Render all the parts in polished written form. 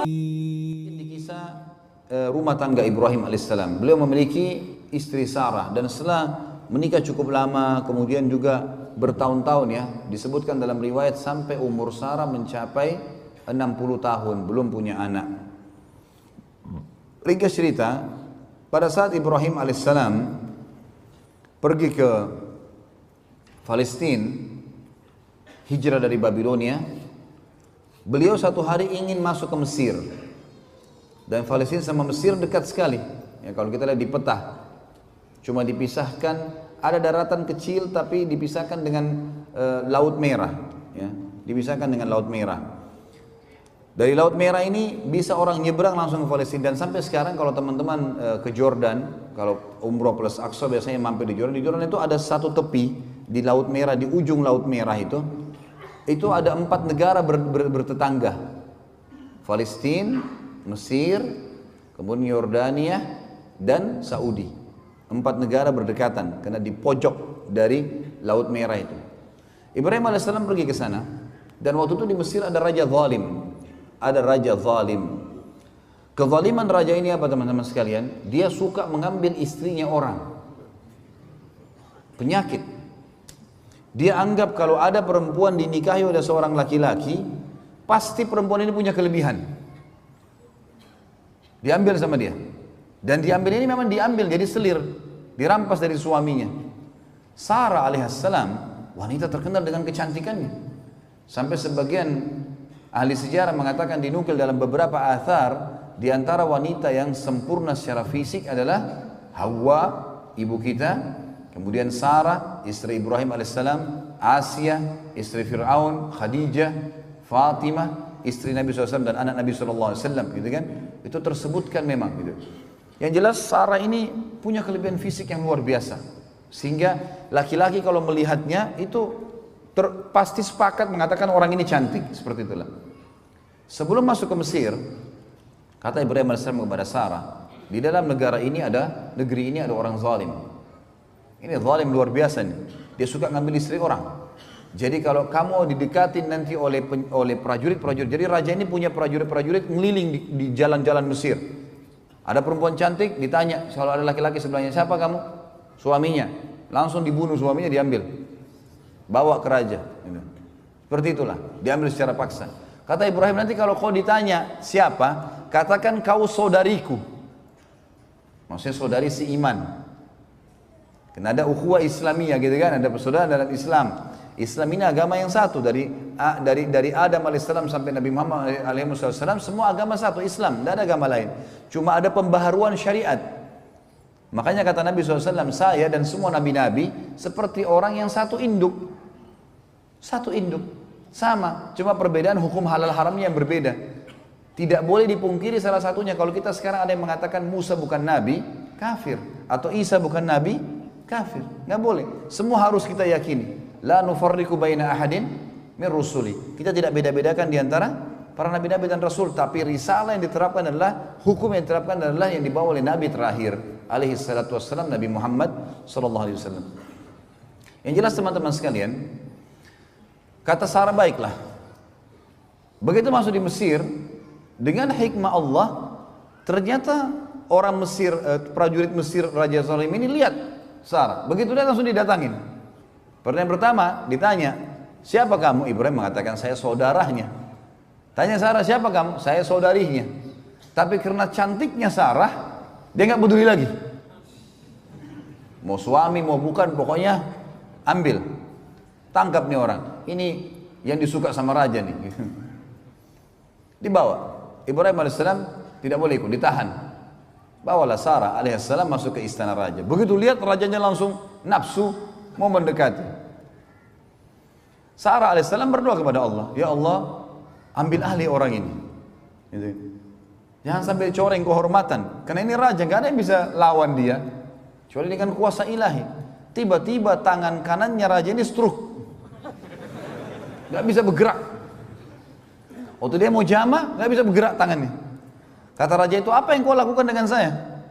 Di kisah rumah tangga Ibrahim alaihissalam, beliau memiliki istri Sarah dan setelah menikah cukup lama, kemudian juga bertahun-tahun ya, disebutkan dalam riwayat sampai umur Sarah mencapai 60 tahun belum punya anak. Ringkas cerita, pada saat Ibrahim alaihissalam pergi ke Palestina, hijrah dari Babilonia, beliau satu hari ingin masuk ke Mesir. Dan Palestina sama Mesir dekat sekali. Ya, kalau kita lihat di peta, cuma dipisahkan, ada daratan kecil tapi dipisahkan dengan Laut Merah. Ya, dipisahkan dengan Laut Merah. Dari Laut Merah ini bisa orang nyebrang langsung ke Palestina. Dan sampai sekarang kalau teman-teman ke Jordan, kalau umroh plus Aqsa biasanya mampir di Jordan. Di Jordan itu ada satu tepi di Laut Merah, di ujung Laut Merah itu ada 4 negara bertetangga. Palestina, Mesir, kemudian Yordania dan Saudi. 4 negara berdekatan karena di pojok dari Laut Merah itu. Ibrahim alaihissalam pergi ke sana dan waktu itu di Mesir ada raja zalim. Ada raja zalim. Kezaliman raja ini apa teman-teman sekalian? Dia suka mengambil istrinya orang. Penyakit. Dia anggap kalau ada perempuan dinikahi oleh seorang laki-laki, pasti perempuan ini punya kelebihan. Diambil sama dia. Dan diambil ini memang diambil jadi selir, dirampas dari suaminya. Sarah alaihissalam wanita terkenal dengan kecantikannya. Sampai sebagian ahli sejarah mengatakan, dinukil dalam beberapa athar, di antara wanita yang sempurna secara fisik adalah Hawa, ibu kita, kemudian Sarah, istri Ibrahim alaihissalam, Asia, istri Fir'aun, Khadijah, Fatimah, istri Nabi SAW dan anak Nabi SAW, gitu kan? Itu tersebutkan memang, gitu. Yang jelas Sarah ini punya kelebihan fisik yang luar biasa, sehingga laki-laki kalau melihatnya itu pasti sepakat mengatakan orang ini cantik, seperti itulah. Sebelum masuk ke Mesir, kata Ibrahim AS kepada Sarah, di dalam negeri ini ada orang zalim. Ini zalim luar biasa nih. Dia suka ngambil istri orang. Jadi kalau kamu didekatin nanti oleh prajurit-prajurit, jadi raja ini punya prajurit-prajurit ngeliling di jalan-jalan Mesir. Ada perempuan cantik, ditanya, kalau ada laki-laki sebelahnya, siapa kamu? Suaminya. Langsung dibunuh suaminya, diambil. Bawa ke raja. Seperti itulah, diambil secara paksa. Kata Ibrahim, nanti kalau kau ditanya siapa, katakan kau saudariku. Maksudnya saudari si iman. Karena ada ukhuwah Islamiyah gitu kan, ada persaudaraan dalam Islam. Islam ini agama yang satu, dari Adam alaihissalam sampai Nabi Muhammad alaihissalam, semua agama satu, Islam, tidak ada agama lain. Cuma ada pembaharuan syariat. Makanya kata Nabi SAW, saya dan semua nabi-nabi seperti orang yang satu induk. Satu induk, sama, cuma perbedaan hukum halal haramnya yang berbeda. Tidak boleh dipungkiri salah satunya. Kalau kita sekarang ada yang mengatakan Musa bukan nabi, kafir. Atau Isa bukan nabi, kafir. Nggak boleh, semua harus kita yakini. La nufarriqu baina ahadin min rusuli. Kita tidak beda-bedakan di antara para nabi-nabi dan rasul, tapi risalah yang diterapkan adalah, hukum yang diterapkan adalah yang dibawa oleh nabi terakhir alaihi salatu wassalam, Nabi Muhammad sallallahu alaihi wasallam. Yang jelas teman-teman sekalian, kata Sarah, baiklah. Begitu masuk di Mesir, dengan hikmah Allah, ternyata orang Mesir, prajurit Mesir Raja Zalim ini lihat Sarah. Begitu dia langsung didatangin. Pertanyaan pertama ditanya, siapa kamu? Ibrahim mengatakan, saya saudaranya. Tanya Sarah, siapa kamu? Saya saudarinya. Tapi karena cantiknya Sarah, dia nggak peduli lagi. Mau suami, mau bukan, pokoknya ambil. Tangkap nih orang. Ini yang disuka sama raja nih. Dibawa. Ibrahim alaihissalam tidak boleh ikut, ditahan. Bawalah Sarah alaihissalam masuk ke istana raja. Begitu lihat rajanya langsung nafsu, mau mendekati. Sarah alaihissalam berdoa kepada Allah, ya Allah, ambil alih orang ini. Gitu. Jangan sampai coreng kehormatan, karena ini raja, nggak ada yang bisa lawan dia, kecuali dengan kuasa ilahi. Tiba-tiba tangan kanannya raja ini stroke, nggak bisa bergerak. Waktu dia mau jama, nggak bisa bergerak tangannya. Kata raja itu, apa yang kau lakukan dengan saya?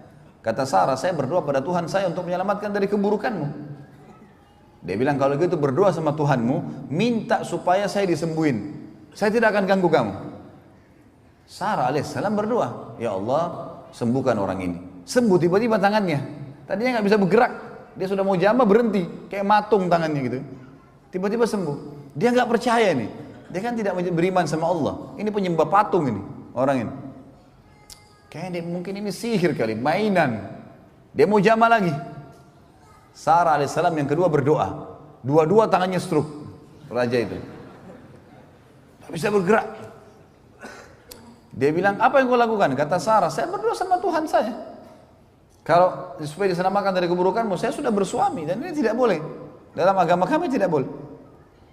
Kata Sarah, saya berdoa pada Tuhan saya untuk menyelamatkan dari keburukanmu. Dia bilang, kalau gitu berdoa sama Tuhanmu, minta supaya saya disembuhin. Saya tidak akan ganggu kamu. Sarah alaihissalam berdoa, ya Allah sembuhkan orang ini. Sembuh tiba-tiba tangannya. Tadinya nggak bisa bergerak, dia sudah mau jamah berhenti, kayak matung tangannya gitu. Tiba-tiba sembuh. Dia nggak percaya nih. Dia kan tidak beriman sama Allah. Ini penyembah patung ini orang ini. Kayaknya mungkin ini sihir kali, mainan. Dia mau jamah lagi. Sarah alaihissalam yang kedua berdoa. Dua-dua tangannya stroke. Raja itu. Tak bisa bergerak. Dia bilang, apa yang kau lakukan? Kata Sarah, saya berdoa sama Tuhan saya. Kalau supaya diselamatkan dari keburukanmu, saya sudah bersuami dan ini tidak boleh. Dalam agama kami tidak boleh.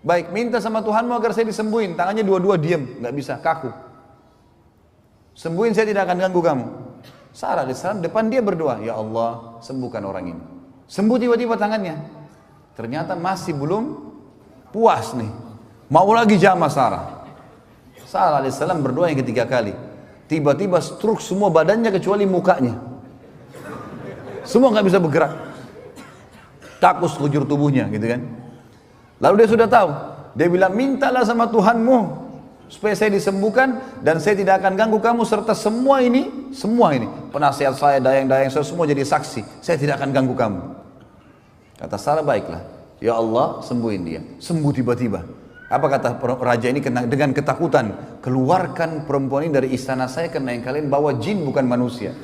Baik, minta sama Tuhanmu agar saya disembuhin. Tangannya dua-dua diam, nggak bisa, kaku. Sembuhin, saya tidak akan ganggu kamu. Sarah alaihissalam depan dia berdoa, ya Allah sembuhkan orang ini. Sembuh tiba-tiba tangannya. Ternyata masih belum puas nih. Mau lagi jamah Sarah. Sarah alaihissalam berdoa yang ketiga kali. Tiba-tiba stroke semua badannya kecuali mukanya. Semua nggak bisa bergerak. Kaku sekujur tubuhnya gitu kan. Lalu dia sudah tahu. Dia bilang, mintalah sama Tuhanmu supaya saya disembuhkan dan saya tidak akan ganggu kamu serta semua ini penasihat saya, dayang-dayang saya semua jadi saksi. Saya tidak akan ganggu kamu. Kata Sarah, baiklah. Ya Allah, sembuhin dia. Sembuh tiba-tiba. Apa kata raja ini dengan ketakutan? Keluarkan perempuan ini dari istana saya karena yang kalian bawa jin bukan manusia.